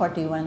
41।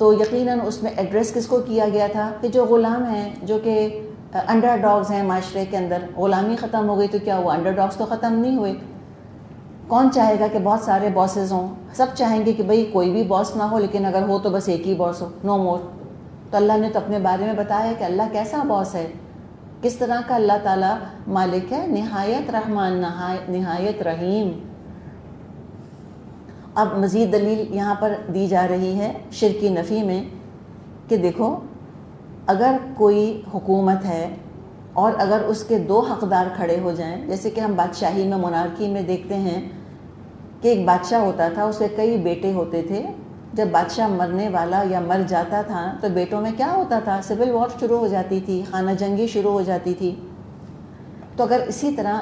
تو یقیناً اس میں ایڈریس کس کو کیا گیا تھا کہ جو غلام ہیں، جو کہ انڈر ڈاگز ہیں معاشرے کے اندر. غلامی ختم ہو گئی تو کیا وہ انڈر ڈاگز تو ختم نہیں ہوئے؟ کون چاہے گا کہ بہت سارے باسز ہوں؟ سب چاہیں گے کہ بھئی کوئی بھی باس نہ ہو، لیکن اگر ہو تو بس ایک ہی باس ہو، نو مور. تو اللہ نے تو اپنے بارے میں بتایا کہ اللہ کیسا باس ہے، کس طرح کا اللہ تعالیٰ مالک ہے، نہایت رحمان، نہایت رحیم. اب مزید دلیل یہاں پر دی جا رہی ہے شرک کی نفی میں کہ دیکھو، اگر کوئی حکومت ہے اور اگر اس کے دو حقدار کھڑے ہو جائیں، جیسے کہ ہم بادشاہی میں، مونارکی میں دیکھتے ہیں کہ ایک بادشاہ ہوتا تھا، اس کے کئی بیٹے ہوتے تھے. جب بادشاہ مرنے والا یا مر جاتا تھا تو بیٹوں میں کیا ہوتا تھا؟ سول وار شروع ہو جاتی تھی، خانہ جنگی شروع ہو جاتی تھی. تو اگر اسی طرح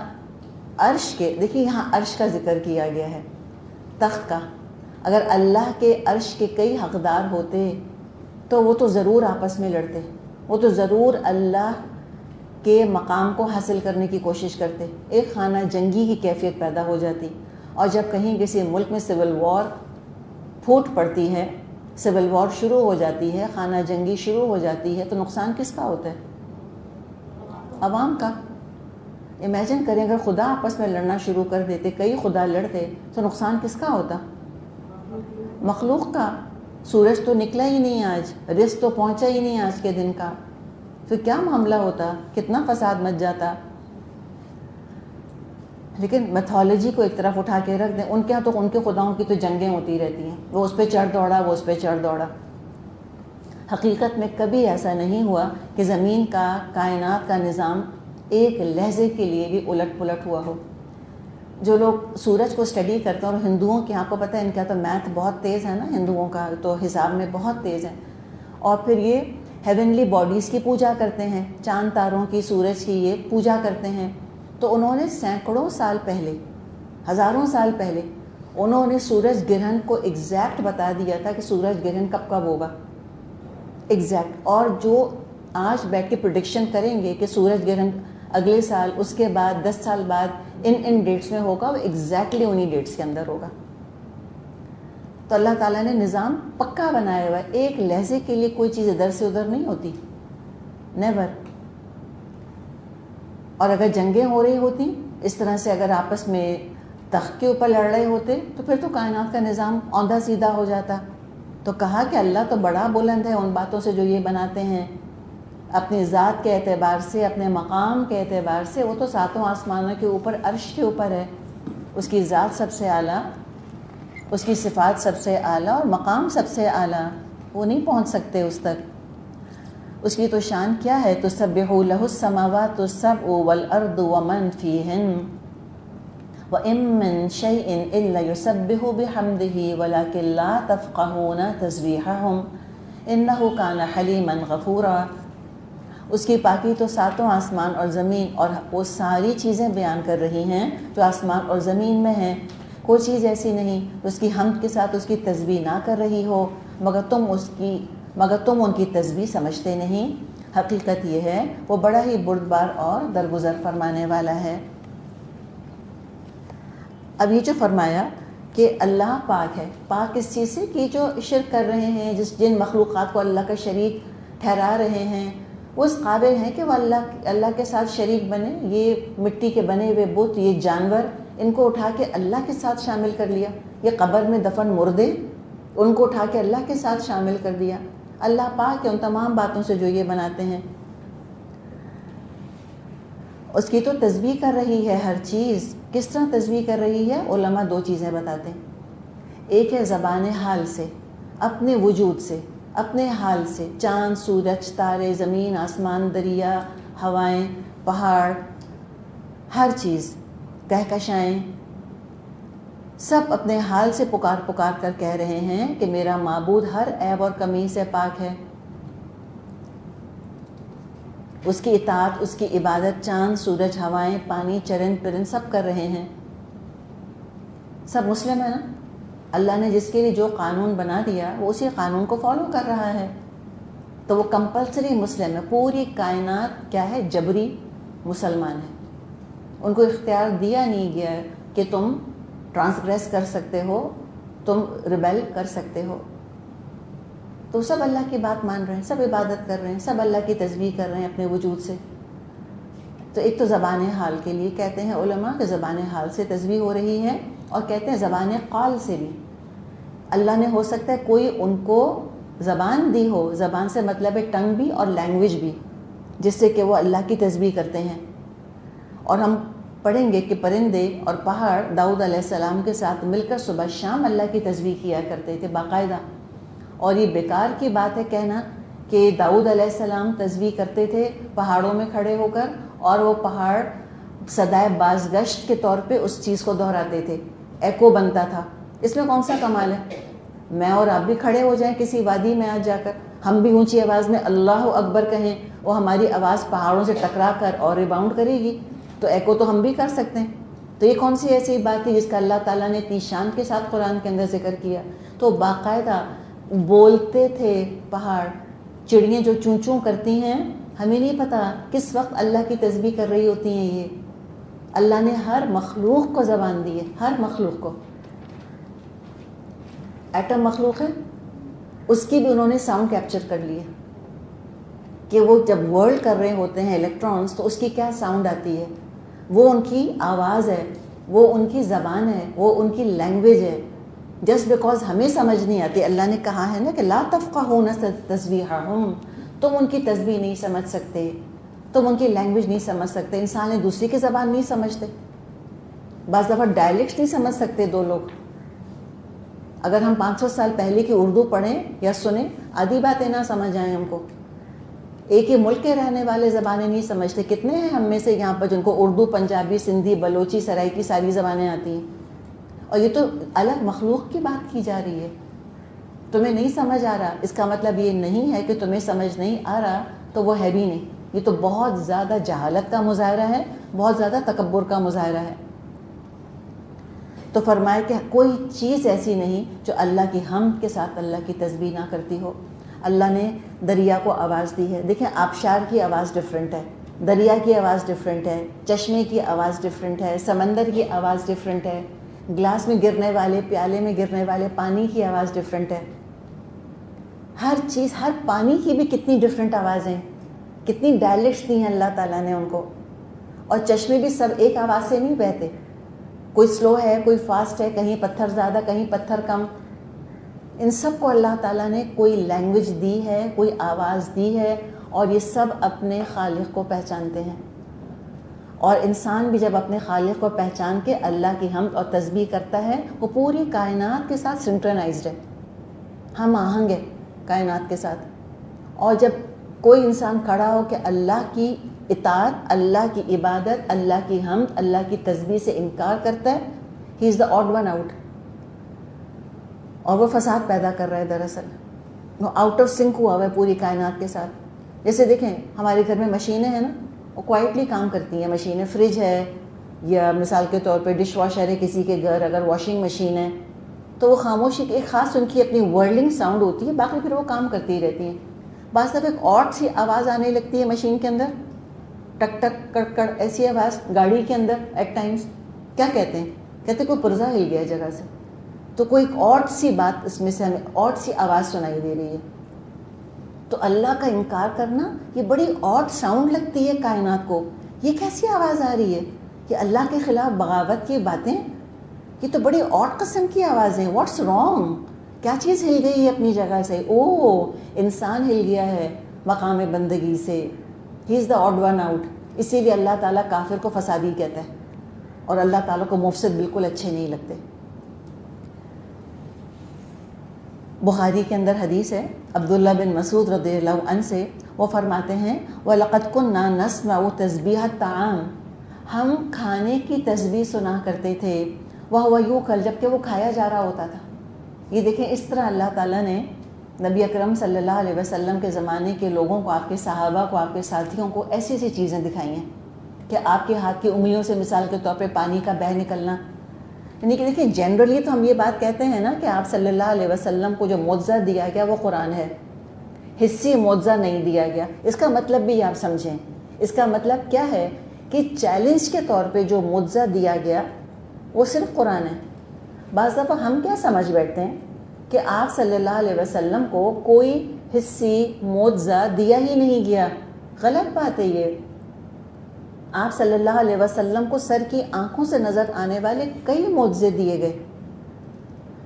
عرش کے، دیکھیے یہاں عرش کا ذکر کیا گیا ہے، تخت کا، اگر اللہ کے عرش کے کئی حقدار ہوتے تو وہ تو ضرور آپس میں لڑتے، وہ تو ضرور اللہ کے مقام کو حاصل کرنے کی کوشش کرتے، ایک خانہ جنگی کی کیفیت پیدا ہو جاتی. اور جب کہیں کسی ملک میں سول وار پھوٹ پڑتی ہے، سول وار شروع ہو جاتی ہے، خانہ جنگی شروع ہو جاتی ہے، تو نقصان کس کا ہوتا ہے؟ عوام کا. امیجن کریں اگر خدا آپس میں لڑنا شروع کر دیتے، کئی خدا لڑتے، تو نقصان کس کا ہوتا؟ مخلوق کا. سورج تو نکلا ہی نہیں آج، رزق تو پہنچا ہی نہیں آج کے دن کا، تو کیا معاملہ ہوتا، کتنا فساد مچ جاتا. لیکن میتھولوجی کو ایک طرف اٹھا کے رکھ دیں، ان کے ہاں تو ان کے خداؤں کی تو جنگیں ہوتی رہتی ہیں، وہ اس پہ چڑھ دوڑا، وہ اس پہ چڑھ دوڑا. حقیقت میں کبھی ایسا نہیں ہوا کہ زمین کا، کائنات کا نظام ایک لحظے کے لیے بھی الٹ پلٹ ہوا ہو. جو لوگ سورج کو اسٹڈی کرتے ہیں، اور ہندوؤں کے، آپ کو پتہ ہے ان کا تو میتھ بہت تیز ہے نا، ہندوؤں کا تو حساب میں بہت تیز ہے. اور پھر یہ ہیونلی باڈیز کی پوجا کرتے ہیں، چاند تاروں کی، سورج کی یہ پوجا کرتے ہیں. تو انہوں نے سینکڑوں سال پہلے، ہزاروں سال پہلے انہوں نے سورج گرہن کو ایگزیکٹ بتا دیا تھا کہ سورج گرہن کب کب ہوگا، ایگزیکٹ. اور جو آج بیٹھ کے پریڈکشن کریں گے کہ سورج گرہن اگلے سال، اس کے بعد 10 سال بعد ان ڈیٹس میں ہوگا، وہ ایگزیکٹلی انہی ڈیٹس کے اندر ہوگا. تو اللہ تعالیٰ نے نظام پکا بنایا ہوا ہے، ایک لحظے کے لیے کوئی چیز ادھر سے ادھر نہیں ہوتی، نیور. اور اگر جنگیں ہو رہی ہوتی اس طرح سے، اگر آپس میں تخت کے اوپر لڑ رہے ہوتے، تو پھر تو کائنات کا نظام اوندا سیدھا ہو جاتا. تو کہا کہ اللہ تو بڑا بلند ہے ان باتوں سے جو یہ بناتے ہیں، اپنی ذات کے اعتبار سے، اپنے مقام کے اعتبار سے وہ تو ساتوں آسمانوں کے اوپر، عرش کے اوپر ہے. اس کی ذات سب سے اعلیٰ، اس کی صفات سب سے اعلیٰ، اور مقام سب سے اعلیٰ، وہ نہیں پہنچ سکتے اس تک. اس کی تو شان کیا ہے، تسبح لہ السماوات السبع والارض ومن فیہن وَإِن مِّن شَيْءٍ إِلَّا يُسَبِّحُ بِحَمْدِهِ وَلَكِن لَّا تَفْقَهُونَ تَسْبِيحَهُمْ إِنَّهُ كَانَ حَلِيمًا غَفُورًا. اس کی پاکی تو ساتوں آسمان اور زمین اور وہ ساری چیزیں بیان کر رہی ہیں جو آسمان اور زمین میں ہیں. کوئی چیز ایسی نہیں اس کی حمد کے ساتھ اس کی تسبیح نہ کر رہی ہو، مگر تم ان کی تسبیح سمجھتے نہیں. حقیقت یہ ہے وہ بڑا ہی بردبار اور درگزر فرمانے والا ہے. اب یہ جو فرمایا کہ اللہ پاک ہے، پاک اس چیز سے کہ جو شرک کر رہے ہیں، جن مخلوقات کو اللہ کا شریک ٹھہرا رہے ہیں، وہ اس قابل ہیں کہ وہ اللہ کے ساتھ شریک بنے. یہ مٹی کے بنے ہوئے بت، یہ جانور، ان کو اٹھا کے اللہ کے ساتھ شامل کر لیا. یہ قبر میں دفن مردے، ان کو اٹھا کے اللہ کے ساتھ شامل کر دیا. اللہ پاک ہے ان تمام باتوں سے جو یہ بناتے ہیں. اس کی تو تسبیح کر رہی ہے ہر چیز. کس طرح تسبیح کر رہی ہے؟ علماء دو چیزیں بتاتے ہیں. ایک ہے زبان حال سے، اپنے وجود سے، اپنے حال سے، چاند، سورج، تارے، زمین، آسمان، دریا، ہوائیں، پہاڑ، ہر چیز، کہکشائیں، سب اپنے حال سے پکار پکار کر کہہ رہے ہیں کہ میرا معبود ہر عیب اور کمی سے پاک ہے. اس کی اطاعت، اس کی عبادت چاند، سورج، ہوائیں، پانی، چرند پرند سب کر رہے ہیں. سب مسلم ہے نا. اللہ نے جس کے لیے جو قانون بنا دیا وہ اسی قانون کو فالو کر رہا ہے، تو وہ کمپلسری مسلم ہے. پوری کائنات کیا ہے؟ جبری مسلمان ہے. ان کو اختیار دیا نہیں گیا کہ تم ٹرانسگریس کر سکتے ہو، تم ریبیل کر سکتے ہو. تو سب اللہ کی بات مان رہے ہیں، سب عبادت کر رہے ہیں، سب اللہ کی تسبیح کر رہے ہیں اپنے وجود سے. تو ایک تو زبان حال کے لیے کہتے ہیں علماء کہ زبان حال سے تسبیح ہو رہی ہے، اور کہتے ہیں زبان قال سے بھی. اللہ نے ہو سکتا ہے کوئی ان کو زبان دی ہو، زبان سے مطلب ہے ٹنگ بھی اور لینگویج بھی، جس سے کہ وہ اللہ کی تسبیح کرتے ہیں. اور ہم پڑھیں گے کہ پرندے اور پہاڑ داؤد علیہ السلام کے ساتھ مل کر صبح شام اللہ کی تسبیح کیا کرتے تھے باقاعدہ. اور یہ بیکار کی بات ہے کہنا کہ داؤد علیہ السلام تسبیح کرتے تھے پہاڑوں میں کھڑے ہو کر، اور وہ پہاڑ صدائے بازگشت کے طور پہ اس چیز کو دہراتے تھے، ایکو بنتا تھا. اس میں کون سا کمال ہے؟ میں اور آپ بھی کھڑے ہو جائیں کسی وادی میں آج جا کر، ہم بھی اونچی آواز میں اللہ اکبر کہیں، وہ ہماری آواز پہاڑوں سے ٹکرا کر اور ریباؤنڈ کرے گی، تو ایکو تو ہم بھی کر سکتے ہیں. تو یہ کون سی ایسی بات ہے جس کا اللہ تعالیٰ نے اتنی شان کے ساتھ قرآن کے اندر ذکر کیا؟ تو باقاعدہ بولتے تھے پہاڑ. چڑیاں جو چوں چوں کرتی ہیں، ہمیں نہیں پتہ کس وقت اللہ کی تسبیح کر رہی ہوتی ہیں. یہ اللہ نے ہر مخلوق کو زبان دی ہے، ہر مخلوق کو. ایٹم مخلوق ہے، اس کی بھی انہوں نے ساؤنڈ کیپچر کر لی ہے کہ وہ جب ورلڈ کر رہے ہوتے ہیں الیکٹرانز تو اس کی کیا ساؤنڈ آتی ہے. وہ ان کی آواز ہے، وہ ان کی زبان ہے، وہ ان کی لینگویج ہے. جسٹ بیکاز ہمیں سمجھ نہیں آتی، اللہ نے کہا ہے نا کہ لا تفقہون تسبیحہم، تم ان کی تسبیح نہیں سمجھ سکتے، تم ان کی لینگویج نہیں سمجھ سکتے. انسان ایک دوسرے کی زبان نہیں سمجھتے، بعض دفعہ ڈائلیکٹس نہیں سمجھ سکتے دو لوگ. اگر ہم 500 سال پہلے کی اردو پڑھیں یا سنیں، آدھی باتیں نہ سمجھ آئیں ہم کو. ایک ہی ملک کے رہنے والے زبانیں نہیں سمجھتے. کتنے ہیں ہم میں سے یہاں پر جن کو اردو، پنجابی، سندھی، بلوچی، سرائکی ساری زبانیں آتی ہیں، اور یہ تو الگ مخلوق کی بات کی جا رہی ہے. تمہیں نہیں سمجھ آ رہا، اس کا مطلب یہ نہیں ہے کہ تمہیں سمجھ نہیں آ رہا تو وہ ہے بھی نہیں. یہ تو بہت زیادہ جہالت کا مظاہرہ ہے، بہت زیادہ تکبر کا مظاہرہ ہے. تو فرمائے کہ کوئی چیز ایسی نہیں جو اللہ کی حمد کے ساتھ اللہ کی تسبیح نہ کرتی ہو. اللہ نے دریا کو آواز دی ہے. دیکھیں آبشار کی آواز ڈیفرنٹ ہے، دریا کی آواز ڈیفرنٹ ہے، چشمے کی آواز ڈیفرنٹ ہے، سمندر کی آواز ڈیفرنٹ ہے، گلاس میں گرنے والے، پیالے میں گرنے والے پانی کی آواز ڈیفرنٹ ہے. ہر چیز، ہر پانی کی بھی کتنی ڈیفرنٹ آوازیں، کتنی ڈائلیکٹس دی ہیں اللہ تعالیٰ نے ان کو. اور چشمے بھی سب ایک آواز سے نہیں بہتے، کوئی سلو ہے، کوئی فاسٹ ہے، کہیں پتھر زیادہ، کہیں پتھر کم. ان سب کو اللہ تعالیٰ نے کوئی لینگویج دی ہے، کوئی آواز دی ہے، اور یہ سب اپنے خالق کو پہچانتے ہیں. اور انسان بھی جب اپنے خالق کو پہچان کے اللہ کی حمد اور تسبیح کرتا ہے، وہ پوری کائنات کے ساتھ سنکرونائزڈ ہے، ہم آہنگ ہے کائنات کے ساتھ. اور جب کوئی انسان کھڑا ہو کہ اللہ کی اطاعت، اللہ کی عبادت، اللہ کی حمد، اللہ کی تسبیح سے انکار کرتا ہے، ہی از دا آڈ ون آؤٹ. اور وہ فساد پیدا کر رہا ہے، دراصل وہ آؤٹ آف سنک ہوا ہوا ہے پوری کائنات کے ساتھ. جیسے دیکھیں ہمارے گھر میں مشینیں ہیں نا، وہ کوائٹلی کام کرتی ہیں مشینیں. فریج ہے یا مثال کے طور پہ ڈش واشر ہے کسی کے گھر، اگر واشنگ مشین ہے تو وہ خاموشی ایک خاص ان کی اپنی ورلنگ ساؤنڈ ہوتی ہے، باقی پھر وہ کام کرتی رہتی ہیں. بعض دفعہ ایک اور سی آواز آنے لگتی ہے مشین کے اندر، ٹک ٹک کڑ کڑ ایسی آواز گاڑی کے اندر ایٹ ٹائمز. کیا کہتے ہیں؟ کہتے کوئی پرزہ ہل گیا جگہ سے. تو کوئی ایک اور سی بات اس میں سے ہمیں اور سی آواز سنائی دے رہی ہے. تو اللہ کا انکار کرنا یہ بڑی آڈ ساؤنڈ لگتی ہے کائنات کو. یہ کیسی آواز آ رہی ہے کہ اللہ کے خلاف بغاوت کی باتیں؟ یہ تو بڑی آڈ قسم کی آوازیں. What's wrong? کیا چیز ہل گئی ہے اپنی جگہ سے؟ او انسان ہل گیا ہے مقام بندگی سے. ہی از دا آڈ ون آؤٹ. اسی لیے اللہ تعالیٰ کافر کو فسادی کہتا ہے، اور اللہ تعالیٰ کو مفسد بالکل اچھے نہیں لگتے. بخاری کے اندر حدیث ہے عبداللہ بن مسعود رضی اللہ عنہ سے، وہ فرماتے ہیں وَلَقَدْ كُنَّا نَسْمَعُ تَسْبِيحَ الطَّعَامِ، ہم کھانے کی تسبیح سنا کرتے تھے. وَهُوَ يُؤْكَلُ، جب کہ وہ کھایا جا رہا ہوتا تھا. یہ دیکھیں اس طرح اللہ تعالیٰ نے نبی اکرم صلی اللہ علیہ وسلم کے زمانے کے لوگوں کو، آپ کے صحابہ کو، آپ کے ساتھیوں کو ایسی ایسی چیزیں دکھائی ہیں کہ آپ کے ہاتھ کی انگلیوں سے مثال کے طور پہ پانی کا بہہ نکلنا. یعنی کہ دیکھیں جنرلی تو ہم یہ بات کہتے ہیں نا کہ آپ صلی اللہ علیہ وسلم کو جو معجزہ دیا گیا وہ قرآن ہے، حصی معجزہ نہیں دیا گیا. اس کا مطلب بھی آپ سمجھیں. اس کا مطلب کیا ہے کہ چیلنج کے طور پہ جو معجزہ دیا گیا وہ صرف قرآن ہے. بعض دفعہ ہم کیا سمجھ بیٹھتے ہیں کہ آپ صلی اللہ علیہ وسلم کو کوئی حسی معجزہ دیا ہی نہیں گیا. غلط بات ہے یہ. آپ صلی اللہ علیہ وسلم کو سر کی آنکھوں سے نظر آنے والے کئی معجزے دیے گئے.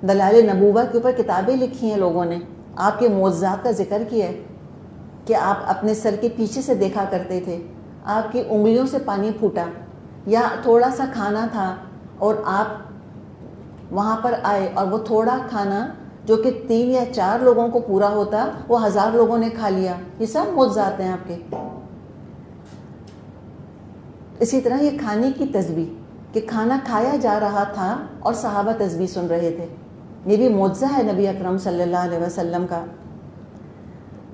دلائل نبوہ کے اوپر کتابیں لکھی ہیں لوگوں نے, آپ کے معجزات کا ذکر کیا ہے کہ آپ اپنے سر کے پیچھے سے دیکھا کرتے تھے, آپ کی انگلیوں سے پانی پھوٹا, یا تھوڑا سا کھانا تھا اور آپ وہاں پر آئے اور وہ تھوڑا کھانا جو کہ 3 یا 4 لوگوں کو پورا ہوتا وہ 1000 لوگوں نے کھا لیا. یہ سب معجزات ہیں آپ کے. اسی طرح یہ کھانے کی تسبیح کہ کھانا کھایا جا رہا تھا اور صحابہ تسبیح سن رہے تھے, یہ بھی معجزہ ہے نبی اکرم صلی اللہ علیہ وسلم کا.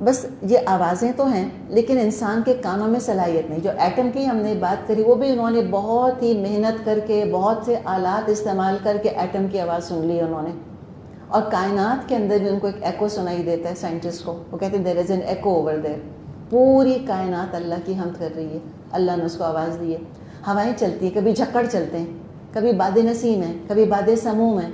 بس یہ آوازیں تو ہیں لیکن انسان کے کانوں میں صلاحیت نہیں. جو ایٹم کی ہم نے بات کری وہ بھی انہوں نے بہت ہی محنت کر کے بہت سے آلات استعمال کر کے ایٹم کی آواز سن لی انہوں نے, اور کائنات کے اندر بھی ان کو ایک ایکو سنائی دیتا ہے سائنٹسٹ کو. وہ کہتے ہیں there is an echo over there. پوری کائنات اللہ کی حمد کر رہی ہے, اللہ نے اس کو آواز دی ہے. ہوائیں چلتی ہیں, کبھی جھکڑ چلتے ہیں, کبھی باد نسیم ہیں, کبھی باد سموم ہیں.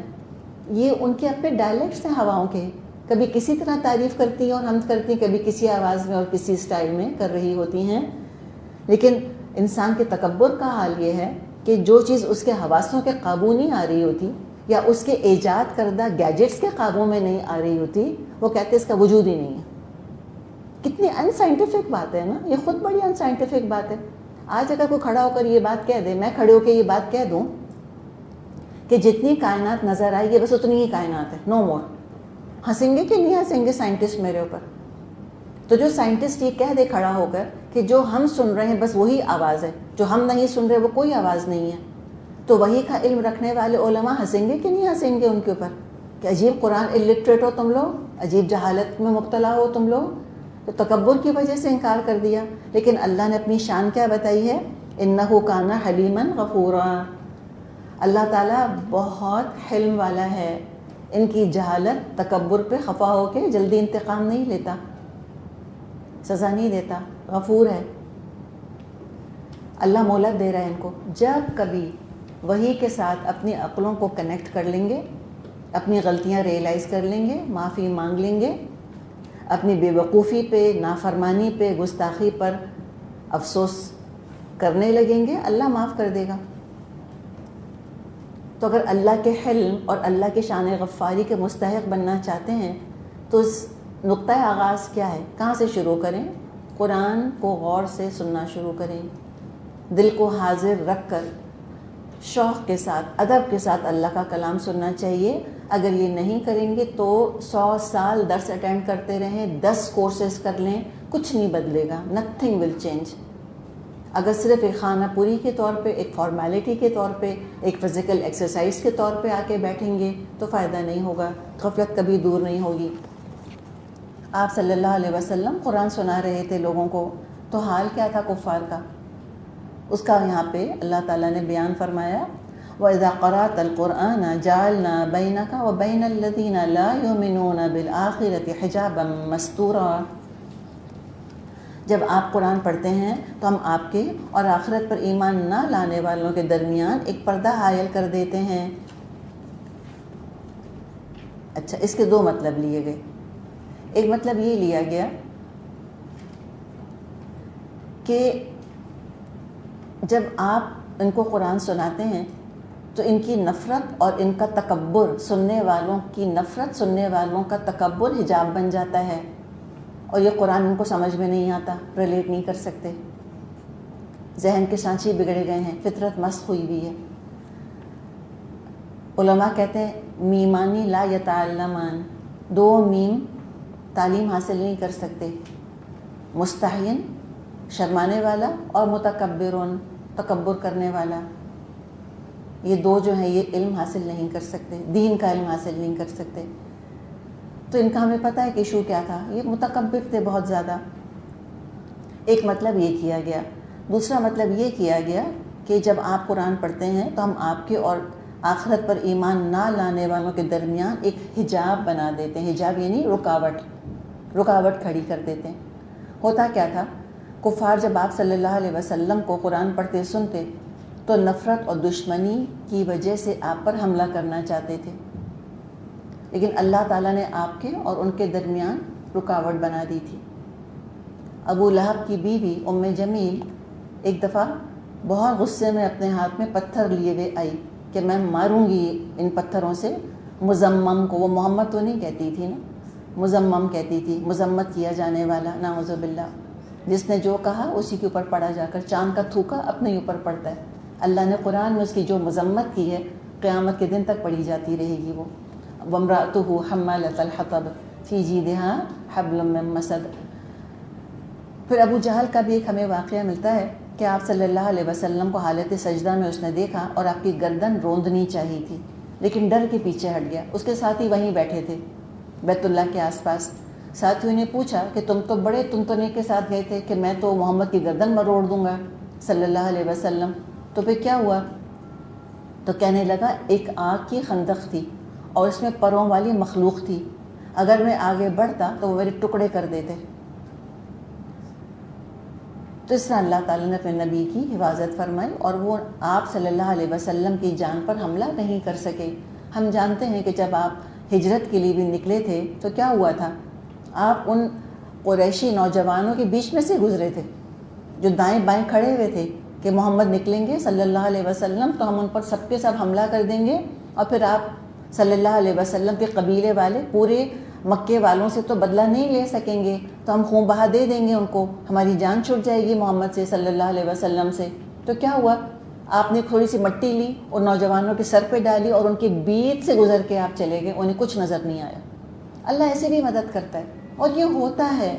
یہ ان کے اپنے ڈائلیکٹس ہیں ہواؤں کے, کبھی کسی طرح تعریف کرتی ہیں اور حمد کرتی ہیں, کبھی کسی آواز میں اور کسی سٹائل میں کر رہی ہوتی ہیں. لیکن انسان کے تکبر کا حال یہ ہے کہ جو چیز اس کے حواسوں کے قابو نہیں آ رہی ہوتی یا اس کے ایجاد کردہ گیجٹس کے قابو میں نہیں آ رہی ہوتی, وہ کہتے اس کا وجود ہی نہیں ہے. کتنی ان سائنٹیفک بات ہے نا, یہ خود بڑی ان سائنٹیفک بات ہے. آج اگر کوئی کھڑا ہو کر یہ بات کہہ دے, میں کھڑے ہو کے یہ بات کہہ دوں کہ جتنی کائنات نظر آئی ہے بس اتنی ہی کائنات ہے, نو مور, ہنسیں گے کہ نہیں ہنسیں گے سائنٹسٹ میرے اوپر؟ تو جو سائنٹسٹ یہ کہہ دے کھڑا ہو کر کہ جو ہم سن رہے ہیں بس وہی آواز ہے, جو ہم نہیں سن رہے وہ کوئی آواز نہیں ہے, تو وہی کا علم رکھنے والے علماء ہنسیں گے کہ نہیں ہنسیں گے ان کے اوپر کہ عجیب قرآن الٹریٹ ہو تم لوگ, عجیب جہالت میں مبتلا ہو تم لوگ؟ تو تکبر کی وجہ سے انکار کر دیا. لیکن اللہ نے اپنی شان کیا بتائی ہے, انہ کان حلیما غفورا. اللہ تعالیٰ بہت حلم والا ہے, ان کی جہالت تکبر پہ خفا ہو کے جلدی انتقام نہیں لیتا, سزا نہیں دیتا, غفور ہے. اللہ مہلت دے رہا ہے ان کو. جب کبھی وحی کے ساتھ اپنی عقلوں کو کنیکٹ کر لیں گے, اپنی غلطیاں ریئلائز کر لیں گے, معافی مانگ لیں گے, اپنی بے وقوفی پہ, نافرمانی پہ, گستاخی پر افسوس کرنے لگیں گے, اللہ معاف کر دے گا. تو اگر اللہ کے حلم اور اللہ کے شان غفاری کے مستحق بننا چاہتے ہیں تو اس نقطۂ آغاز کیا ہے, کہاں سے شروع کریں؟ قرآن کو غور سے سننا شروع کریں, دل کو حاضر رکھ کر شوق کے ساتھ, ادب کے ساتھ اللہ کا کلام سننا چاہیے. اگر یہ نہیں کریں گے تو 100 سال درس اٹینڈ کرتے رہیں, 10 کورسز کر لیں, کچھ نہیں بدلے گا, نتھنگ ول چینج. اگر صرف ایک خانہ پوری کے طور پہ, ایک فارمیلٹی کے طور پہ, ایک فزیکل ایکسرسائز کے طور پہ آ کے بیٹھیں گے تو فائدہ نہیں ہوگا, غفلت کبھی دور نہیں ہوگی. آپ صلی اللہ علیہ وسلم قرآن سنا رہے تھے لوگوں کو, تو حال کیا تھا کفار کا, اس کا یہاں پہ اللہ تعالیٰ نے بیان فرمایا, وَإِذَا قَرَأْتَ الْقُرْآنَ جَعَلْنَا بَيْنَكَ وَبَيْنَ الَّذِينَ لَا يُؤْمِنُونَ بِالْآخِرَةِ حِجَابًا مَسْتُورًا. جب آپ قرآن پڑھتے ہیں تو ہم آپ کے اور آخرت پر ایمان نہ لانے والوں کے درمیان ایک پردہ حائل کر دیتے ہیں. اچھا, اس کے 2 مطلب لیے گئے. ایک مطلب یہ لیا گیا کہ جب آپ ان کو قرآن سناتے ہیں تو ان کی نفرت اور ان کا تکبر, سننے والوں کی نفرت, سننے والوں کا تکبر حجاب بن جاتا ہے, اور یہ قرآن ان کو سمجھ میں نہیں آتا, ریلیٹ نہیں کر سکتے, ذہن کے سانچے بگڑے گئے ہیں, فطرت مسخ ہوئی ہوئی ہے. علماء کہتے ہیں میمانی لا یتعلمان, 2 میم تعلیم حاصل نہیں کر سکتے, مستحین شرمانے والا اور متکبرون تکبر کرنے والا. یہ 2 جو ہیں یہ علم حاصل نہیں کر سکتے, دین کا علم حاصل نہیں کر سکتے. تو ان کا ہمیں پتہ ہے کہ ایشو کیا تھا, یہ متکبر تھے بہت زیادہ. ایک مطلب یہ کیا گیا. دوسرا مطلب یہ کیا گیا کہ جب آپ قرآن پڑھتے ہیں تو ہم آپ کے اور آخرت پر ایمان نہ لانے والوں کے درمیان ایک حجاب بنا دیتے ہیں. حجاب یعنی رکاوٹ کھڑی کر دیتے ہیں. ہوتا کیا تھا, کفار جب آپ صلی اللہ علیہ وسلم کو قرآن پڑھتے سنتے تو نفرت اور دشمنی کی وجہ سے آپ پر حملہ کرنا چاہتے تھے. لیکن اللہ تعالیٰ نے آپ کے اور ان کے درمیان رکاوٹ بنا دی تھی۔ ابو لہب کی بیوی ام جمیل ایک دفعہ بہت غصے میں اپنے ہاتھ میں پتھر لیے ہوئے آئی کہ میں ماروں گی ان پتھروں سے مزمم کو۔ وہ محمد تو نہیں کہتی تھی نا، مزمم کہتی تھی، مذمت کیا جانے والا، نعوذ باللہ۔ جس نے جو کہا اسی کے اوپر پڑا جا کر، چاند کا تھوکا اپنے ہی اوپر پڑتا ہے۔ اللہ نے قرآن میں اس کی جو مذمت کی ہے قیامت کے دن تک پڑھی جاتی رہے گی وہ۔ وامرأتہ حمالۃ الحطب فی جیدہا حبل من مسد۔ پھر ابو جہل کا بھی ایک ہمیں واقعہ ملتا ہے کہ آپ صلی اللہ علیہ وسلم کو حالت سجدہ میں اس نے دیکھا اور آپ کی گردن روندنی چاہی تھی، لیکن ڈر کے پیچھے ہٹ گیا۔ اس کے ساتھی وہیں بیٹھے تھے بیت اللہ کے آس پاس۔ ساتھیوں نے پوچھا کہ تم تو نیک کے ساتھ گئے تھے کہ میں تو محمد کی گردن مروڑ دوں گا صلی اللہ علیہ وسلم، تو پھر کیا ہوا؟ تو کہنے لگا ایک آگ کی خندق تھی اور اس میں پروں والی مخلوق تھی، اگر میں آگے بڑھتا تو وہ میرے ٹکڑے کر دیتے۔ تو اس طرح اللہ تعالیٰ نے اپنے نبی کی حفاظت فرمائی اور وہ آپ صلی اللہ علیہ وسلم کی جان پر حملہ نہیں کر سکے۔ ہم جانتے ہیں کہ جب آپ ہجرت کے لیے بھی نکلے تھے تو کیا ہوا تھا؟ آپ ان قریشی نوجوانوں کے بیچ میں سے گزرے تھے جو دائیں بائیں کھڑے ہوئے تھے کہ محمد نکلیں گے صلی اللہ علیہ وسلم تو ہم ان پر سب کے سب حملہ کر دیں گے، اور پھر آپ صلی اللہ علیہ وسلم کے قبیلے والے پورے مکے والوں سے تو بدلہ نہیں لے سکیں گے، تو ہم خون بہا دے دیں گے ان کو، ہماری جان چھٹ جائے گی محمد سے صلی اللہ علیہ وسلم سے۔ تو کیا ہوا؟ آپ نے تھوڑی سی مٹی لی اور نوجوانوں کے سر پہ ڈالی اور ان کے بیچ سے گزر کے آپ چلے گئے، انہیں کچھ نظر نہیں آیا۔ اللہ ایسے بھی مدد کرتا ہے اور یہ ہوتا ہے،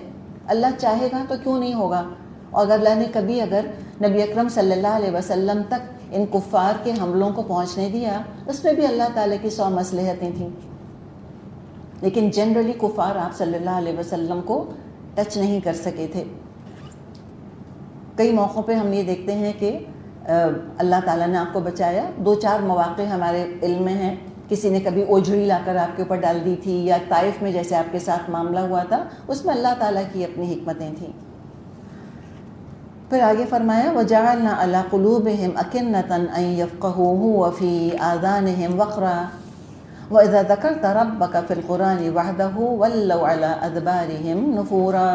اللہ چاہے گا تو کیوں نہیں ہوگا۔ اور اگر اللہ نے کبھی اگر نبی اکرم صلی اللہ علیہ وسلم تک ان کفار کے حملوں کو پہنچنے دیا، اس میں بھی اللہ تعالیٰ کی 100 مصلحتیں تھیں، لیکن جنرلی کفار آپ صلی اللہ علیہ وسلم کو ٹچ نہیں کر سکے تھے۔ کئی موقعوں پہ ہم یہ دیکھتے ہیں کہ اللہ تعالیٰ نے آپ کو بچایا۔ 2-4 مواقع ہمارے علم میں ہیں، کسی نے کبھی اوجھڑی لا کر آپ کے اوپر ڈال دی تھی، یا طائف میں جیسے آپ کے ساتھ معاملہ ہوا تھا، اس میں اللہ تعالیٰ کی اپنی حکمتیں تھیں۔ پھر آگے فرمایا وَجَعَلْنَا عَلَىٰ قُلُوبِهِمْ أَكِنَّةً أَن يَفْقَهُوهُ وَفِي آذَانِهِمْ وَقْرًا وَإِذَا ذَكَرْتَ رَبَّكَ فِي الْقُرْآنِ وَحْدَهُ وَلَّوْا عَلَىٰ أَدْبَارِهِمْ نُفُورًا۔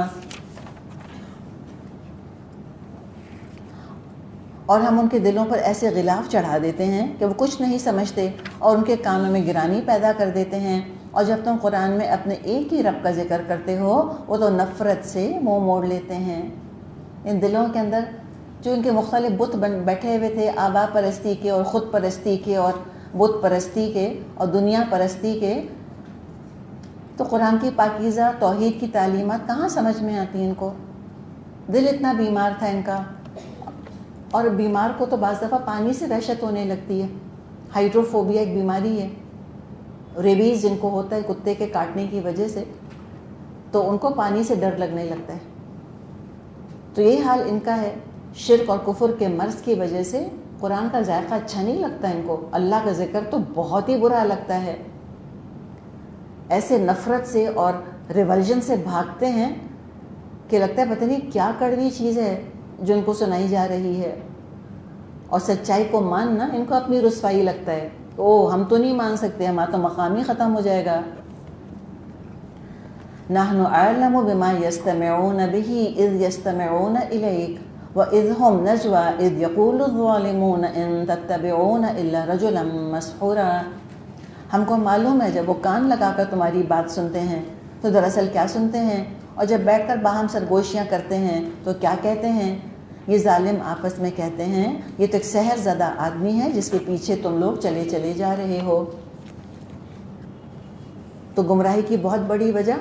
اور ہم ان کے دلوں پر ایسے غلاف چڑھا دیتے ہیں کہ وہ کچھ نہیں سمجھتے اور ان کے کانوں میں گرانی پیدا کر دیتے ہیں، اور جب تم قرآن میں اپنے ایک ہی رب کا ذکر کرتے ہو وہ تو نفرت سے منہ موڑ لیتے ہیں۔ ان دلوں کے اندر جو ان کے مختلف بت بیٹھے ہوئے تھے، آبا پرستی کے اور خود پرستی کے اور بت پرستی کے اور دنیا پرستی کے، تو قرآن کی پاکیزہ توحید کی تعلیمات کہاں سمجھ میں آتی ان کو؟ دل اتنا بیمار تھا ان کا، اور بیمار کو تو بعض دفعہ پانی سے وحشت ہونے لگتی ہے۔ ہائیڈروفوبیا ایک بیماری ہے، ریبیز جن کو ہوتا ہے کتے کے کاٹنے کی وجہ سے، تو ان کو پانی سے ڈر لگنے لگتا ہے۔ تو یہی حال ان کا ہے، شرک اور کفر کے مرض کی وجہ سے قرآن کا ذائقہ اچھا نہیں لگتا ان کو، اللہ کا ذکر تو بہت ہی برا لگتا ہے۔ ایسے نفرت سے اور ریولجن سے بھاگتے ہیں کہ لگتا ہے پتہ نہیں کیا کڑوی چیز ہے جو ان کو سنائی جا رہی ہے، اور سچائی کو ماننا ان کو اپنی رسوائی لگتا ہے۔ ہم تو نہیں مان سکتے، ہمارا تو مقام ہی ختم ہو جائے گا۔ نحن اعلم بما يستمعون به اذ يستمعون اليك واذ هم نجوى اذ يقول الظالمون ان تتبعون الا رجلا مسحورا۔ ہم کو معلوم ہے جب وہ کان لگا کر تمہاری بات سنتے ہیں تو دراصل کیا سنتے ہیں، اور جب بیٹھ کر باہم سرگوشیاں کرتے ہیں تو کیا کہتے ہیں؟ یہ ظالم آپس میں کہتے ہیں یہ تو ایک سحر زدہ آدمی ہے جس کے پیچھے تم لوگ چلے چلے جا رہے ہو۔ تو گمراہی کی بہت بڑی وجہ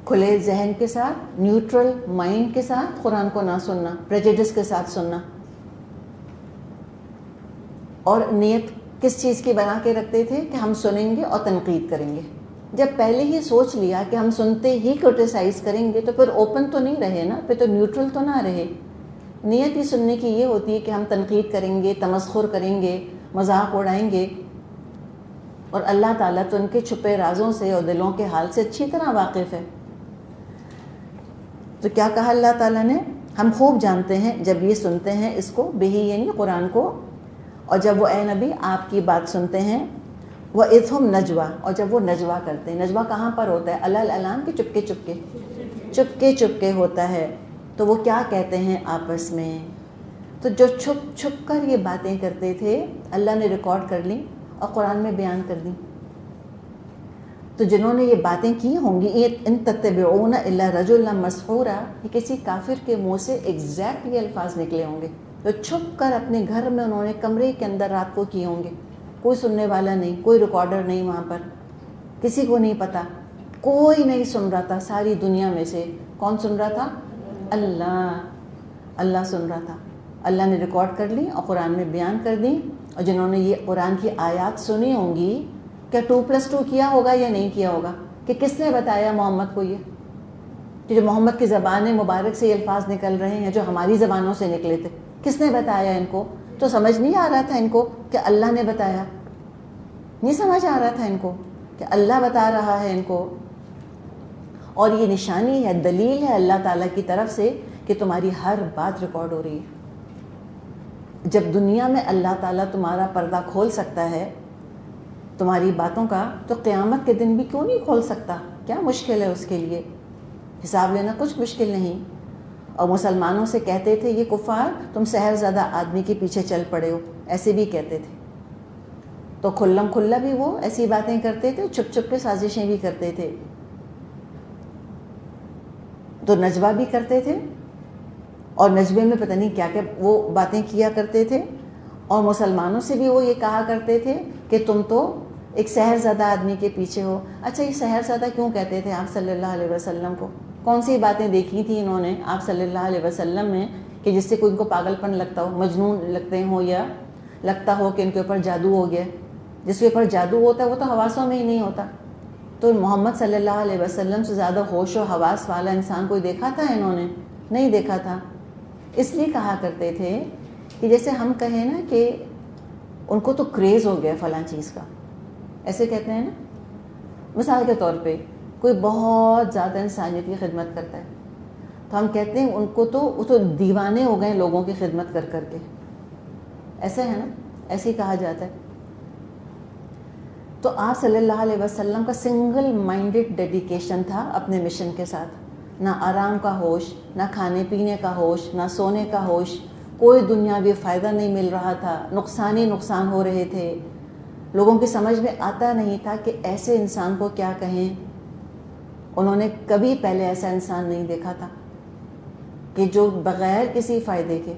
کھلے ذہن کے ساتھ، نیوٹرل مائنڈ کے ساتھ قرآن کو نہ سننا، پریجڈس کے ساتھ سننا، اور نیت کس چیز کی بنا کے رکھتے تھے کہ ہم سنیں گے اور تنقید کریں گے۔ جب پہلے ہی سوچ لیا کہ ہم سنتے ہی کرٹیسائز کریں گے تو پھر اوپن تو نہیں رہے نا، پھر تو نیوٹرل تو نہ رہے۔ نیت ہی سننے کی یہ ہوتی ہے کہ ہم تنقید کریں گے، تمسخر کریں گے، مذاق اڑائیں گے، اور اللہ تعالیٰ تو ان کے چھپے رازوں سے اور دلوں کے حال سے اچھی طرح واقف ہے۔ تو کیا کہا اللہ تعالیٰ نے؟ ہم خوب جانتے ہیں جب یہ سنتے ہیں اس کو، بہی یعنی قرآن کو، اور جب وہ اے نبی آپ کی بات سنتے ہیں، وَإِذْ هُمْ نجوا، اور جب وہ نجوا کرتے ہیں، نجوا کہاں پر ہوتا ہے؟ العلان کے چپکے چپکے، چپکے چپکے ہوتا ہے، تو وہ کیا کہتے ہیں آپس میں؟ تو جو چھپ چھپ کر یہ باتیں کرتے تھے اللہ نے ریکارڈ کر لی اور قرآن میں بیان کر دی. تو جنہوں نے یہ باتیں کی ہوں گی، ان تتبعون الا رجلا مسحورا، یہ کسی کافر کے منہ سے ایگزیکٹ یہ الفاظ نکلے ہوں گے. تو چھپ کر اپنے گھر میں انہوں نے کمرے کے اندر رات کو کیے ہوں گے، کوئی سننے والا نہیں، کوئی ریکارڈر نہیں وہاں پر، کسی کو نہیں پتا، کوئی نہیں سن رہا تھا ساری دنیا میں سے. کون سن رہا تھا؟ اللہ سن رہا تھا. اللہ نے ریکارڈ کر لی اور قرآن میں بیان کر دی. اور جنہوں نے یہ قرآن کی آیات سنی ہوں گی، کیا 2+2 کیا ہوگا یا نہیں کیا ہوگا؟ کہ کس نے بتایا محمد کو یہ، کہ جو محمد کی زبان مبارک سے یہ الفاظ نکل رہے ہیں جو ہماری زبانوں سے نکلے تھے، کس نے بتایا ان کو؟ تو سمجھ نہیں آ رہا تھا ان کو کہ اللہ نے بتایا، نہیں سمجھ آ رہا تھا ان کو کہ اللہ بتا رہا ہے ان کو. اور یہ نشانی ہے، دلیل ہے اللہ تعالیٰ کی طرف سے کہ تمہاری ہر بات ریکارڈ ہو رہی ہے. جب دنیا میں اللہ تعالیٰ تمہارا پردہ کھول سکتا ہے تمہاری باتوں کا، تو قیامت کے دن بھی کیوں نہیں کھول سکتا؟ کیا مشکل ہے اس کے لیے؟ حساب لینا کچھ مشکل نہیں. اور مسلمانوں سے کہتے تھے یہ کفار، تم سحر زدہ آدمی کے پیچھے چل پڑے ہو، ایسے بھی کہتے تھے. تو کھلم کھلا بھی وہ ایسی باتیں کرتے تھے، چھپ چھپ کے سازشیں بھی کرتے تھے. تو نجوا بھی کرتے تھے، اور نجوے میں پتہ نہیں کیا کیا وہ باتیں کیا کرتے تھے. اور مسلمانوں سے بھی وہ یہ کہا کرتے تھے کہ تم تو ایک سحر زدہ آدمی کے پیچھے ہو. اچھا، یہ سحر زدہ کیوں کہتے تھے آپ صلی اللہ علیہ وسلم کو؟ کون سی باتیں دیکھی تھیں انہوں نے آپ صلی اللہ علیہ وسلم میں کہ جس سے کوئی ان کو پاگل پن لگتا ہو، مجنون لگتے ہوں، یا لگتا ہو کہ ان کے اوپر جادو ہو گیا؟ جس کے اوپر جادو ہوتا ہے وہ تو حواسوں میں ہی نہیں ہوتا. تو محمد صلی اللہ علیہ وسلم سے زیادہ ہوش و حواس والا انسان کوئی دیکھا تھا انہوں نے؟ نہیں دیکھا تھا. اس لیے کہا کرتے تھے کہ جیسے ہم کہیں نا کہ ان کو تو کریز ہو گیا فلاں چیز کا، ایسے کہتے ہیں نا. مثال کے طور پہ کوئی بہت زیادہ انسانیت کی خدمت کرتا ہے تو ہم کہتے ہیں ان کو تو وہ تو دیوانے ہو گئے لوگوں کی خدمت کر کر کے. ایسے ہے نا، ایسے ہی کہا جاتا ہے. تو آپ صلی اللہ علیہ وسلم کا سنگل مائنڈڈ ڈیڈیکیشن تھا اپنے مشن کے ساتھ. نہ آرام کا ہوش، نہ کھانے پینے کا ہوش، نہ سونے کا ہوش. کوئی دنیاوی فائدہ نہیں مل رہا تھا، نقصان ہی نقصان ہو رہے تھے. لوگوں کی سمجھ میں آتا نہیں تھا کہ ایسے انسان کو کیا کہیں. انہوں نے کبھی پہلے ایسا انسان نہیں دیکھا تھا کہ جو بغیر کسی فائدے کے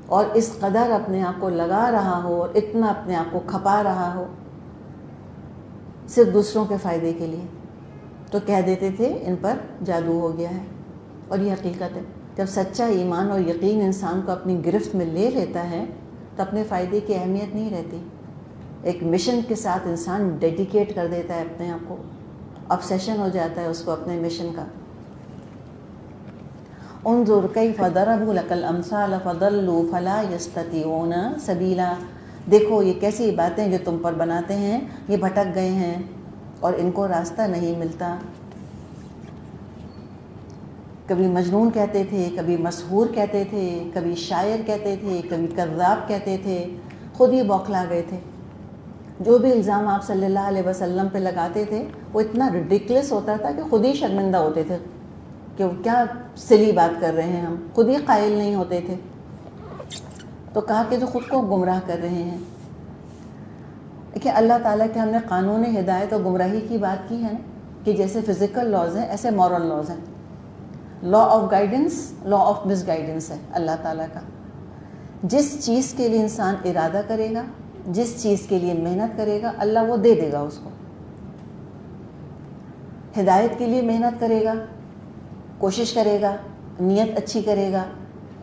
اور اس قدر اپنے آپ کو لگا رہا ہو اور اتنا اپنے آپ کو کھپا رہا ہو صرف دوسروں کے فائدے کے لیے. تو کہہ دیتے تھے ان پر جادو ہو گیا ہے. اور یہ حقیقت ہے، جب سچا ایمان اور یقین انسان کو اپنی گرفت میں لے لیتا ہے تو اپنے فائدے کی اہمیت نہیں رہتی. ایک مشن کے ساتھ انسان ڈیڈیکیٹ کر دیتا ہے اپنے آپ کو، obsession ہو جاتا ہے اس کو اپنے مشن کا. انظر کیف ضربوا لک الامثال فضلوا فلا یستطیعون سبیلا. دیکھو یہ کیسی باتیں جو تم پر بناتے ہیں، یہ بھٹک گئے ہیں اور ان کو راستہ نہیں ملتا. کبھی مجنون کہتے تھے، کبھی مسحور کہتے تھے، کبھی شاعر کہتے تھے، کبھی کذاب کہتے تھے. خود ہی بوکھلا گئے تھے. جو بھی الزام آپ صلی اللہ علیہ وسلم پہ لگاتے تھے وہ اتنا ریڈیکولس ہوتا تھا کہ خود ہی شرمندہ ہوتے تھے کہ وہ کیا سلی بات کر رہے ہیں. ہم خود ہی قائل نہیں ہوتے تھے. تو کہا کہ جو خود کو گمراہ کر رہے ہیں. دیکھیں اللہ تعالیٰ کے ہم نے قانون ہدایت اور گمراہی کی بات کی ہے نا، کہ جیسے فزیکل لاز ہیں ایسے مورل لاز ہیں. Law of guidance, law of miss guidance ہے اللہ تعالیٰ کا. جس چیز کے لیے انسان ارادہ کرے گا، جس چیز کے لیے محنت کرے گا، اللہ وہ دے دے گا اس کو. ہدایت کے لیے محنت کرے گا، کوشش کرے گا، نیت اچھی کرے گا،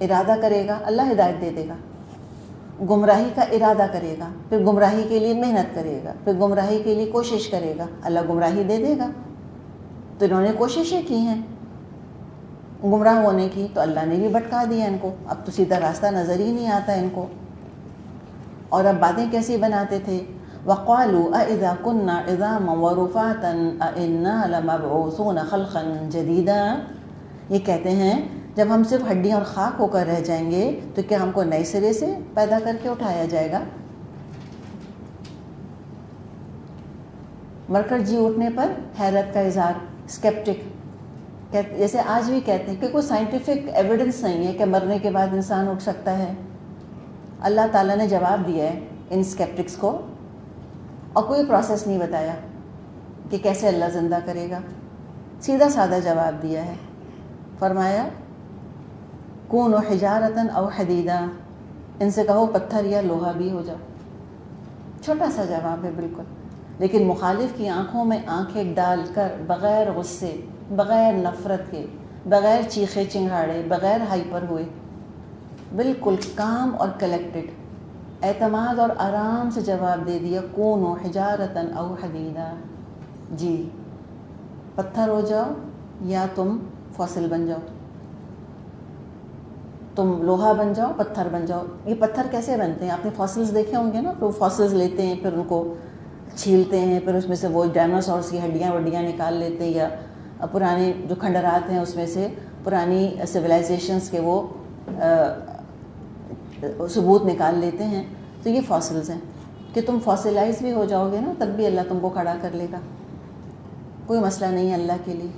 ارادہ کرے گا، اللہ ہدایت دے دے گا. گمراہی کا ارادہ کرے گا، پھر گمراہی کے لیے محنت کرے گا، پھر گمراہی کے لیے کوشش کرے گا، اللہ گمراہی دے دے گا. تو انہوں نے کوششیں کی ہیں گمراہ ہونے کی، تو اللہ نے بھی بھٹکا دیا ان کو. اب تو سیدھا راستہ نظر ہی نہیں آتا ان کو. اور اب باتیں کیسی بناتے تھے؟ وَقَالُوا أَإِذَا كُنَّا عِظَامًا وَرُفَاتًا أَإِنَّا لَمَبْعُوثُونَ خَلْقًا جَدِيدًا. یہ کہتے ہیں جب ہم صرف ہڈیاں اور خاک ہو کر رہ جائیں گے تو کیا ہم کو نئے سرے سے پیدا کر کے اٹھایا جائے گا؟ مر کر جی اٹھنے پر حیرت کا اظہار، اسکیپٹک، جیسے آج بھی کہتے ہیں کہ کوئی سائنٹیفک ایویڈنس نہیں ہے کہ مرنے کے بعد انسان اٹھ سکتا ہے. اللہ تعالیٰ نے جواب دیا ہے ان اسکیپٹکس کو، اور کوئی پروسیس نہیں بتایا کہ کیسے اللہ زندہ کرے گا. سیدھا سادہ جواب دیا ہے، فرمایا کونوا حجارۃ او حدیدا، ان سے کہو پتھر یا لوہا بھی ہو جاؤ. چھوٹا سا جواب ہے بالکل، لیکن مخالف کی آنکھوں میں آنکھیں ڈال کر بغیر غصے، بغیر نفرت کے، بغیر چیخے چنگھاڑے، بغیر ہائپر ہوئے، بالکل کام اور کلیکٹڈ، اعتماد اور آرام سے جواب دے دیا کونوا حجارۃ او حدیدا، جی پتھر ہو جاؤ یا تم فوسل بن جاؤ، تم لوہا بن جاؤ، پتھر بن جاؤ. یہ پتھر کیسے بنتے ہیں؟ آپ نے فاسلز دیکھے ہوں گے نا، تو فاسلز لیتے ہیں، پھر ان کو چھیلتے ہیں، پھر اس میں سے وہ ڈائناسورس کی ہڈیاں وڈیاں نکال لیتے ہیں، یا پرانے جو کھنڈرات ہیں اس میں سے پرانی سویلائزیشنس کے وہ ثبوت نکال لیتے ہیں. تو یہ فاسلز ہیں کہ تم فاسلائز بھی ہو جاؤ گے نا تب بھی اللہ تم کو کھڑا کر لے گا، کوئی مسئلہ نہیں ہے اللہ کے لیے.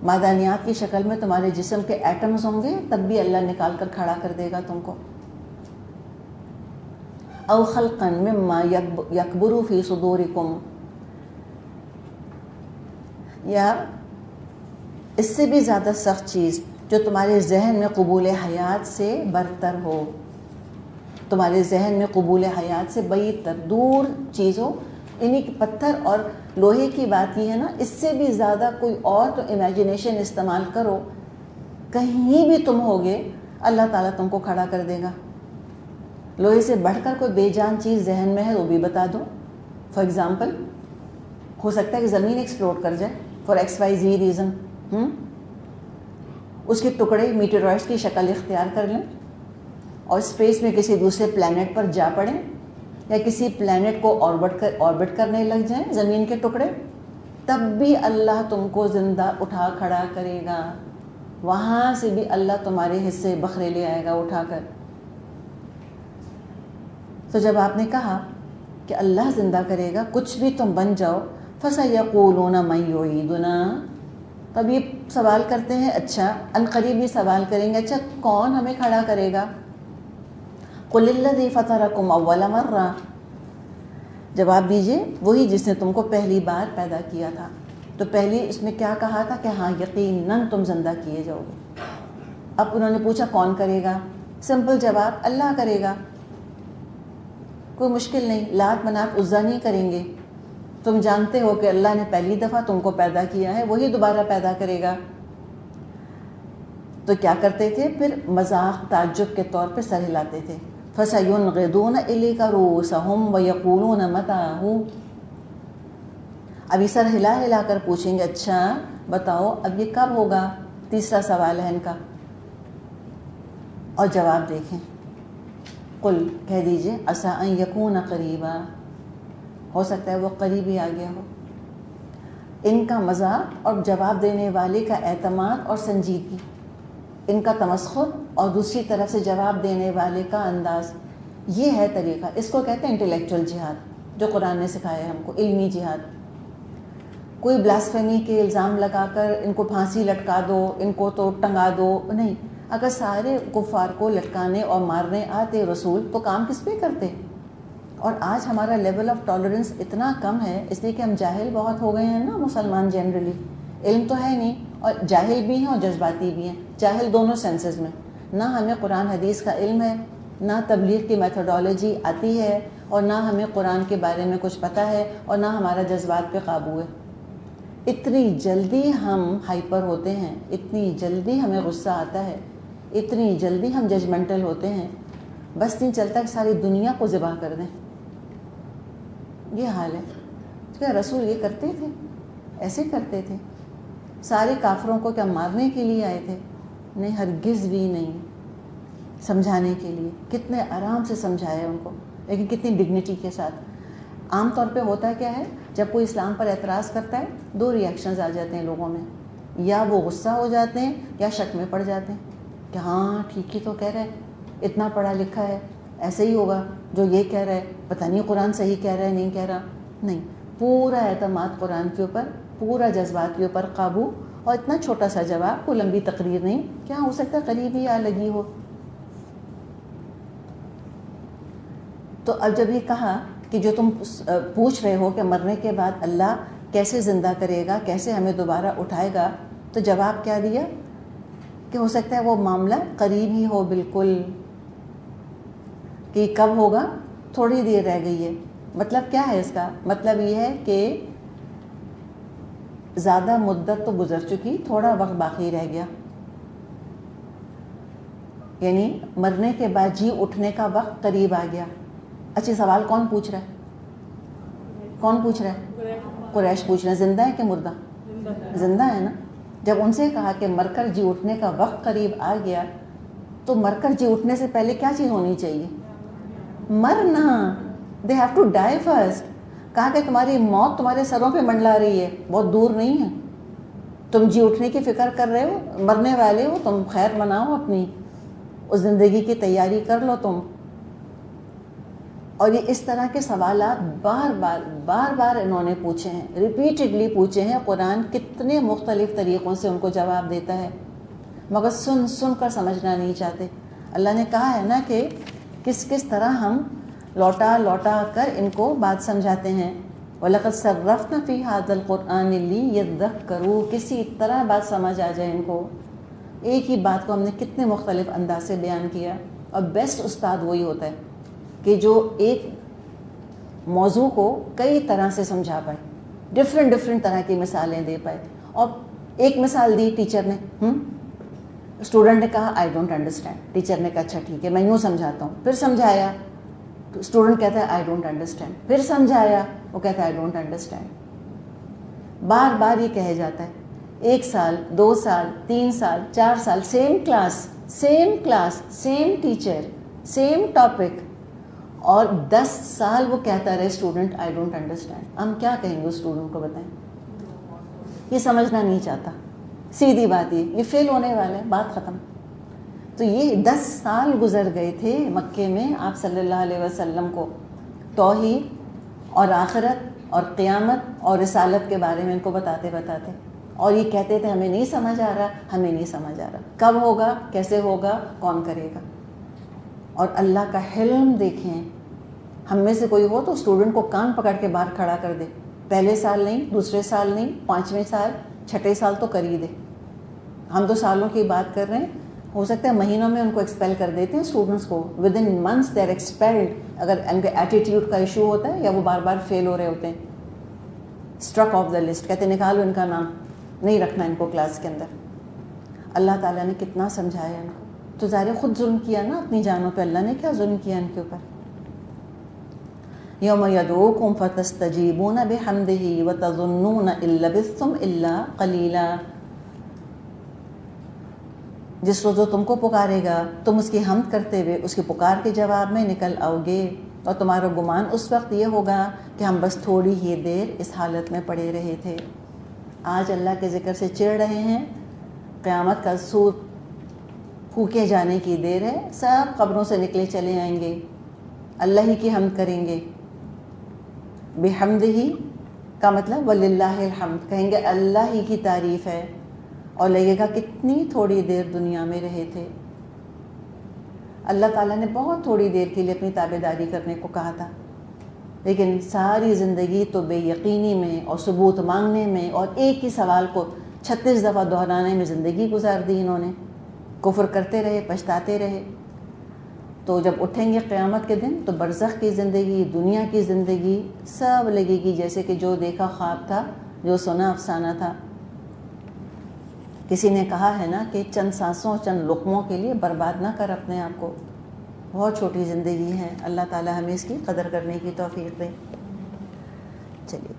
معدنیات کی شکل میں تمہارے جسم کے ایٹمز ہوں گے تب بھی اللہ نکال کر کھڑا کر دے گا تم کو. او خلقا مما یکبر فی صدورکم، یا اس سے بھی زیادہ سخت چیز جو تمہارے ذہن میں قبول حیات سے برتر ہو، تمہارے ذہن میں قبول حیات سے بعید تر دور چیز ہو. یعنی کہ پتھر اور لوہے کی بات یہ ہے نا، اس سے بھی زیادہ کوئی اور تو امیجنیشن استعمال کرو، کہیں بھی تم ہوگے اللہ تعالیٰ تم کو کھڑا کر دے گا. لوہے سے بڑھ کر کوئی بے جان چیز ذہن میں ہے وہ بھی بتا دو. فار ایگزامپل ہو سکتا ہے کہ زمین ایکسپلوڈ کر جائے for X Y Z reason, اس کے ٹکڑے میٹیورائٹس کی شکل اختیار کر لیں اور اسپیس میں کسی دوسرے پلانٹ پر جا پڑیں، یا کسی پلانٹ کو آربٹ کرنے لگ جائیں زمین کے ٹکڑے، تب بھی اللہ تم کو زندہ اٹھا کھڑا کرے گا. وہاں سے بھی اللہ تمہارے حصے بکھرے لے آئے گا اٹھا کر. تو جب آپ نے کہا کہ اللہ زندہ کرے گا، کچھ بھی تم بن جاؤ، فَسَيَقُولُونَ مَن يُعِيدُنَا، تب یہ سوال کرتے ہیں، اچھا ان قریب یہ سوال کریں گے، اچھا کون ہمیں کھڑا کرے گا؟ قُلِ الَّذِي فَطَرَكُمْ أَوَّلَ مَرَّةٍ، جواب دیجئے وہی جس نے تم کو پہلی بار پیدا کیا تھا. تو پہلی اس میں کیا کہا تھا کہ ہاں یقیناً تم زندہ کیے جاؤ گے. اب انہوں نے پوچھا کون کرے گا؟ سمپل جواب، اللہ کرے گا، کوئی مشکل نہیں. لات منات عزا نہیں کریں گے. تم جانتے ہو کہ اللہ نے پہلی دفعہ تم کو پیدا کیا ہے، وہی دوبارہ پیدا کرے گا. تو کیا کرتے تھے پھر؟ مذاق تعجب کے طور پہ سر ہلاتے تھے. فَسَيُنْغِضُونَ إِلَيْكَ رُؤُوسَهُمْ وَيَقُولُونَ مَتَىٰ، ابھی سر ہلا ہلا کر پوچھیں گے، اچھا بتاؤ اب یہ کب ہوگا؟ تیسرا سوال ہے ان کا. اور جواب دیکھیں، قل کہہ دیجئے عسیٰ ان یکون قریبا، ہو سکتا ہے وہ قریب ہی آ گیا ہو. ان کا مذاق اور جواب دینے والے کا اعتماد اور سنجیدگی، ان کا تمسخر اور دوسری طرف سے جواب دینے والے کا انداز، یہ ہے طریقہ. اس کو کہتے ہیں انٹلیکچوئل جہاد، جو قرآن نے سکھایا ہے ہم کو، علمی جہاد. کوئی بلاسفیمی کے الزام لگا کر ان کو پھانسی لٹکا دو، ان کو تو ٹنگا دو، نہیں. اگر سارے کفار کو لٹکانے اور مارنے آتے رسول تو کام کس پہ کرتے؟ اور آج ہمارا لیول آف ٹالرنس اتنا کم ہے، اس لیے کہ ہم جاہل بہت ہو گئے ہیں نا مسلمان جنرلی. علم تو ہے نہیں، اور جاہل بھی ہیں اور جذباتی بھی ہیں. جاہل دونوں سینسز میں، نہ ہمیں قرآن حدیث کا علم ہے، نہ تبلیغ کی میتھڈالوجی آتی ہے، اور نہ ہمیں قرآن کے بارے میں کچھ پتہ ہے، اور نہ ہمارا جذبات پہ قابو ہے. اتنی جلدی ہم ہائپر ہوتے ہیں، اتنی جلدی ہمیں غصہ آتا ہے، اتنی جلدی ہم ججمنٹل ہوتے ہیں، بس نہیں چلتا کہ ساری دنیا کو ذبح کر دیں. یہ حال ہے. کیا رسول یہ کرتے تھے؟ ایسے کرتے تھے؟ سارے کافروں کو کیا مارنے کے لیے آئے تھے؟ نہیں، ہرگز بھی نہیں. سمجھانے کے لیے کتنے آرام سے سمجھایا ان کو، لیکن کتنی ڈگنیٹی کے ساتھ. عام طور پہ ہوتا کیا ہے، جب کوئی اسلام پر اعتراض کرتا ہے دو ریئیکشنز آ جاتے ہیں لوگوں میں، یا وہ غصہ ہو جاتے ہیں یا شک میں پڑ جاتے ہیں کہ ہاں ٹھیک ہی تو کہہ رہا ہے، اتنا پڑھا لکھا ہے، ایسے ہی ہوگا جو یہ کہہ رہا ہے، پتہ نہیں قرآن صحیح کہہ رہا ہے نہیں کہہ رہا. نہیں، پورا اعتماد قرآن کے اوپر، پورا جذبات کے اوپر قابو، اور اتنا چھوٹا سا جواب، کوئی لمبی تقریر نہیں، کیا ہو سکتا ہے قریب ہی آ لگی ہو. تو اب جب یہ کہا کہ جو تم پوچھ رہے ہو کہ مرنے کے بعد اللہ کیسے زندہ کرے گا، کیسے ہمیں دوبارہ اٹھائے گا، تو جواب کیا دیا کہ ہو سکتا ہے وہ معاملہ قریب ہی ہو بالکل، کہ کب ہوگا، تھوڑی دیر رہ گئی ہے. مطلب کیا ہے اس کا؟ مطلب یہ ہے کہ زیادہ مدت تو گزر چکی، تھوڑا وقت باقی رہ گیا. یعنی مرنے کے بعد جی اٹھنے کا وقت قریب آ گیا. اچھا سوال کون پوچھ رہا ہے؟ کون پوچھ رہا ہے؟ قریش پوچھ رہے ہیں. زندہ ہے کہ مردہ؟ زندہ ہے نا. جب ان سے کہا کہ مر کر جی اٹھنے کا وقت قریب آ گیا، تو مر کر جی اٹھنے سے پہلے کیا چیز ہونی چاہیے؟ مرنا. They have to die first. کہا کہ تمہاری موت تمہارے سروں پہ منڈلا رہی ہے، بہت دور نہیں ہے. تم جی اٹھنے کی فکر کر رہے ہو، مرنے والے ہو، تم خیر مناؤ، اپنی اس زندگی کی تیاری کر لو تم. اور یہ اس طرح کے سوالات بار بار انہوں نے پوچھے ہیں، ریپیٹڈلی پوچھے ہیں. قرآن کتنے مختلف طریقوں سے ان کو جواب دیتا ہے، مگر سن کر سمجھنا نہیں چاہتے. اللہ نے کہا ہے نا کہ کس طرح ہم لوٹا کر ان کو بات سمجھاتے ہیں. وَلَقَدْ صَرَّفْنَا فِي هَذَا الْقُرْآنِ لِيَذَّكَّرُوا. کسی طرح بات سمجھ آ جائے ان کو. ایک ہی بات کو ہم نے کتنے مختلف انداز سے بیان کیا. اور بیسٹ استاد وہی ہوتا ہے کہ جو ایک موضوع کو کئی طرح سے سمجھا پائے، ڈفرینٹ طرح کی مثالیں دے پائے. اور ایک مثال دی ٹیچر نے، اسٹوڈنٹ نے کہا آئی ڈونٹ انڈرسٹینڈ. ٹیچر نے کہا اچھا ٹھیک ہے میں یوں سمجھاتا ہوں. پھر سمجھایا تو اسٹوڈنٹ کہتا ہے آئی ڈونٹ انڈرسٹینڈ. پھر سمجھایا، وہ کہتا ہے آئی ڈونٹ انڈرسٹینڈ. بار یہ کہے جاتا ہے. 1 سال 2 سال 3 سال 4 سال same class same teacher same topic, اور 10 سال وہ کہتا رہے اسٹوڈنٹ آئی ڈونٹ انڈرسٹینڈ. ہم کیا کہیں گے اس اسٹوڈنٹ کو؟ بتائیں. یہ سمجھنا نہیں چاہتا. سیدھی بات یہ فیل ہونے والا ہے، بات ختم. تو یہ 10 سال گزر گئے تھے مکے میں آپ صلی اللہ علیہ وسلم کو توحید اور آخرت اور قیامت اور رسالت کے بارے میں ان کو بتاتے، اور یہ کہتے تھے ہمیں نہیں سمجھ آ رہا. کب ہوگا، کیسے ہوگا، کون کرے گا. اور اللہ کا حلم دیکھیں. ہم میں سے کوئی ہو تو اسٹوڈنٹ کو کان پکڑ کے باہر کھڑا کر دے. پہلے سال نہیں، دوسرے سال نہیں، 5ویں سال، 6ٹھے سال تو کر ہی دے. ہم تو سالوں کی بات کر رہے ہیں. ہو سکتا ہے مہینوں میں ان کو ایکسپیل کر دیتے ہیں اسٹوڈنٹس کو. Within months they are expelled. اگر ان کے ایٹیٹیوڈ کا ایشو ہوتا ہے یا وہ بار فیل ہو رہے ہوتے ہیں. اسٹرک آف دا لسٹ، کہتے نکالو ان کا نام، نہیں رکھنا ان کو کلاس کے اندر. اللہ تعالیٰ نے کتنا سمجھایا ان کو. تو ظاہر خود ظلم کیا نا اپنی جانوں پہ. اللہ نے کیا ظلم کیا ان کے اوپر. یوم یدعوکم فتستجیبون بحمدہ وتظنون ان لبثتم الا قلیلا. جس روز وہ تم کو پکارے گا تم اس کی حمد کرتے ہوئے اس کی پکار کے جواب میں نکل آؤ گے، اور تمہارا گمان اس وقت یہ ہوگا کہ ہم بس تھوڑی ہی دیر اس حالت میں پڑے رہے تھے. آج اللہ کے ذکر سے چڑھ رہے ہیں. قیامت کا سور پھونکے جانے کی دیر ہے. سب قبروں سے نکلے چلے آئیں گے، اللہ ہی کی حمد کریں گے. بحمدہ کا مطلب وللہ الحمد، کہیں گے اللہ ہی کی تعریف ہے. اور لگے گا کتنی تھوڑی دیر دنیا میں رہے تھے. اللہ تعالیٰ نے بہت تھوڑی دیر کے لیے اپنی تابعداری کرنے کو کہا تھا، لیکن ساری زندگی تو بے یقینی میں اور ثبوت مانگنے میں اور ایک ہی سوال کو 36 دفعہ دہرانے میں زندگی گزار دی انہوں نے. کفر کرتے رہے، پچھتاتے رہے. تو جب اٹھیں گے قیامت کے دن تو برزخ کی زندگی، دنیا کی زندگی سب لگے گی جیسے کہ جو دیکھا خواب تھا، جو سنا افسانہ تھا. کسی نے کہا ہے نا کہ چند سانسوں، چند لقموں کے لیے برباد نہ کر اپنے آپ کو. بہت چھوٹی زندگی ہے. اللہ تعالی ہمیں اس کی قدر کرنے کی توفیق دے. چلیے.